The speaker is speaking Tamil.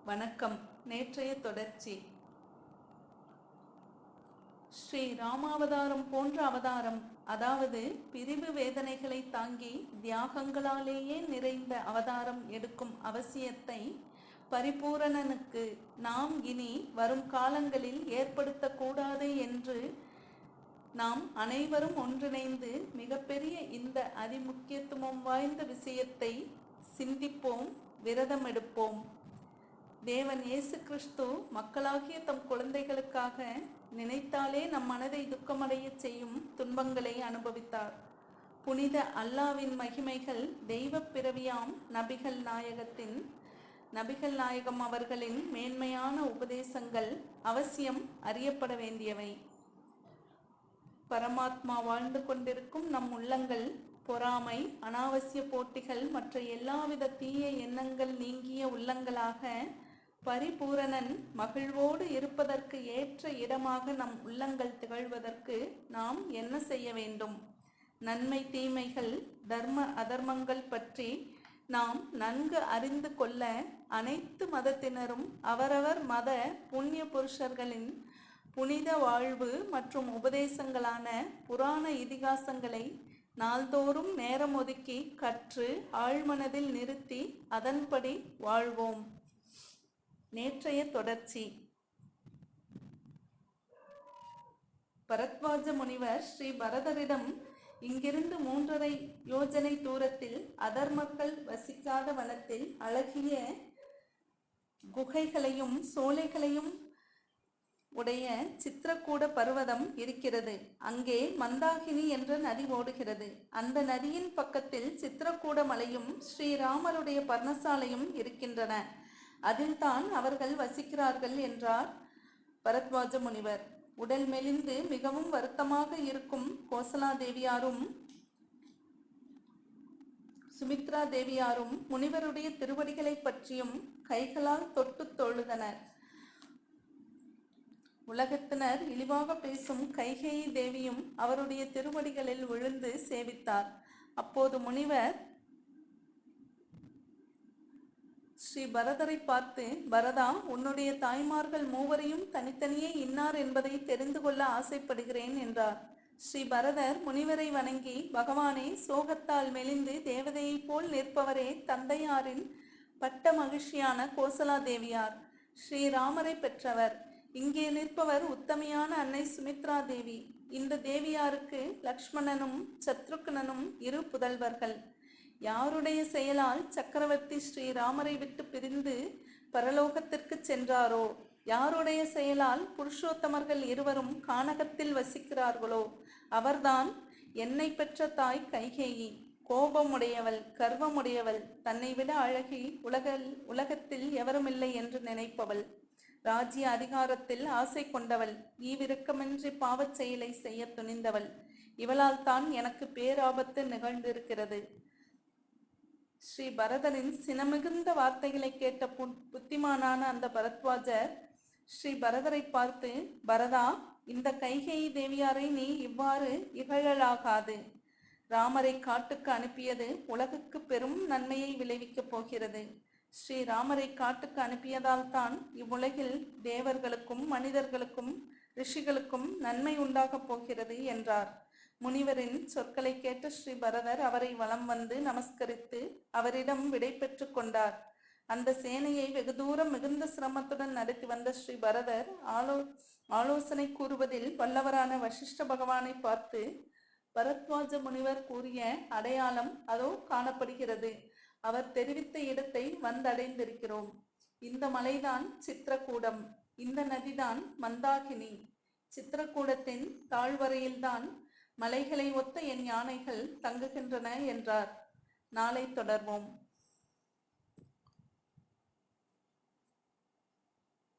வணக்கம். நேற்றைய தொடர்ச்சி. ஸ்ரீ ராமாவதாரம் போன்ற அவதாரம், அதாவது பிரிவு வேதனைகளை தாங்கி தியாகங்களாலேயே நிறைந்த அவதாரம் எடுக்கும் அவசியத்தை பரிபூரணனுக்கு நாம் இனி வரும் காலங்களில் ஏற்படுத்தக்கூடாது என்று நாம் அனைவரும் ஒன்றிணைந்து மிகப்பெரிய இந்த அதிமுக்கியத்துவம் வாய்ந்த விஷயத்தை சிந்திப்போம், விரதம் எடுப்போம். தேவன் இயேசு கிறிஸ்து மக்களாகிய தம் குழந்தைகளுக்காக நினைத்தாலே நம் மனதை துக்கமடைய செய்யும் துன்பங்களை அனுபவித்தார். புனித அல்லாவின் மகிமைகள் தெய்வ பிறவியாம் நபிகள் நாயகம் அவர்களின் மேன்மையான உபதேசங்கள் அவசியம் அறியப்பட வேண்டியவை. பரமாத்மா வாழ்ந்து கொண்டிருக்கும் நம் உள்ளங்கள் பொறாமை, அனாவசிய போட்டிகள் மற்ற எல்லாவித தீய எண்ணங்கள் நீங்கிய உள்ளங்களாக பரிபூரணன் மகிழ்வோடு இருப்பதற்கு ஏற்ற இடமாக நம் உள்ளங்கள் திகழ்வதற்கு நாம் என்ன செய்ய வேண்டும்? நன்மை தீமைகள், தர்ம அதர்மங்கள் பற்றி நாம் நன்கு அறிந்து கொள்ள அனைத்து மதத்தினரும் அவரவர் மத புண்ணிய புருஷர்களின் புனித வாழ்வு மற்றும் உபதேசங்களான புராண இதிகாசங்களை நாள்தோறும் நேரம் ஒதுக்கி கற்று ஆழ்மனதில் நிறுத்தி அதன்படி வாழ்வோம். நேற்றைய தொடர்ச்சி. பரத்வாஜ முனிவர் ஸ்ரீ பரதரிடம் இங்கிருந்து 3.5 யோஜனை தூரத்தில் அதர்மக்கள் வசிக்காத வனத்தில் அழகிய குகைகளையும் சோலைகளையும் உடைய சித்திரக்கூட பர்வதம் இருக்கிறது. அங்கே மந்தாகினி என்ற நதி ஓடுகிறது. அந்த நதியின் பக்கத்தில் சித்திரக்கூட மலையும் ஸ்ரீராமருடைய பர்ணசாலையும் இருக்கின்றன. அதில் தான் அவர்கள் வசிக்கிறார்கள் என்றார் பரத்வாஜ முனிவர். உடல் மெலிந்து மிகவும் வருத்தமாக இருக்கும் கோசலா தேவியாரும் சுமித்ரா தேவியாரும் முனிவருடைய திருவடிகளை பற்றியும் கைகளால் தொட்டு தொழுதனர். உலகத்தினர் இழிவாக பேசும் கைகேயி தேவியும் அவருடைய திருவடிகளில் விழுந்து சேவித்தார். அப்போது முனிவர் ஸ்ரீ பரதரை பார்த்து, பரதா, உன்னுடைய தாய்மார்கள் மூவரையும் தனித்தனியே இன்னார் என்பதை தெரிந்து கொள்ள ஆசைப்படுகிறேன் என்றார். ஸ்ரீ பரதர் முனிவரை வணங்கி, பகவானே, சோகத்தால் மெலிந்து தேவதையைப் போல் நிற்பவரே, தந்தையாரின் பட்ட மகிழ்ச்சியான கோசலா தேவியார், ஸ்ரீராமரை பெற்றவர். இங்கே நிற்பவர் உத்தமையான அன்னை சுமித்ரா தேவி. இந்த தேவியாருக்கு லக்ஷ்மணனும் சத்ருக்னனும் 2 புதல்வர்கள். யாருடைய செயலால் சக்கரவர்த்தி ஸ்ரீராமரை விட்டு பிரிந்து பரலோகத்திற்கு சென்றாரோ, யாருடைய செயலால் புருஷோத்தமர்கள் 2வரும் கானகத்தில் வசிக்கிறார்களோ, அவர்தான் என்னை பெற்ற தாய் கைகேயி. கோபமுடையவள், கர்வமுடையவள், தன்னை விட அழகி உலகத்தில் எவருமில்லை என்று நினைப்பவள், ராஜ்ய அதிகாரத்தில் ஆசை கொண்டவள், ஈவிரக்கமின்றி பாவச் செயலை செய்ய துணிந்தவள். இவளால் தான் எனக்கு பேராபத்து நிகழ்ந்திருக்கிறது. ஸ்ரீ பரதரின் சினமிகுந்த வார்த்தைகளை கேட்ட புத்திமானான அந்த பரத்வாஜர் ஸ்ரீ பரதரை பார்த்து, பரதா, இந்த கைகேயி தேவியாரை நீ இவ்வாறு இகழலாகாது. ராமரை காட்டுக்கு அனுப்பியது உலகுக்கு பெரும் நன்மையை விளைவிக்கப் போகிறது. ஸ்ரீராமரை காட்டுக்கு அனுப்பியதால் தான் இவ்வுலகில் தேவர்களுக்கும் மனிதர்களுக்கும் ரிஷிகளுக்கும் நன்மை உண்டாகப் போகிறது என்றார். முனிவரின் சொற்களை கேட்ட ஸ்ரீ பரதர் அவரை வலம் வந்து நமஸ்கரித்து அவரிடம் விடை பெற்று கொண்டார். அந்த சேனையை வெகு தூரம் மிகுந்த சிரமத்துடன் நடத்தி வந்த ஸ்ரீ பரதர் ஆலோசனை கூறுவதில் வல்லவரான வசிஷ்ட பகவானை பார்த்து, பரத்வாஜ முனிவர் கூறிய அடையாளம் அதோ காணப்படுகிறது. அவர் தெரிவித்த இடத்தை வந்தடைந்திருக்கிறோம். இந்த மலைதான் சித்திரக்கூடம், இந்த நதிதான் மந்தாகினி. சித்திரக்கூடத்தின் தாழ்வரையில்தான் மலைகளை ஒத்த என் யானைகள் தங்குகின்றன என்றார். நாளை தொடர்வோம்.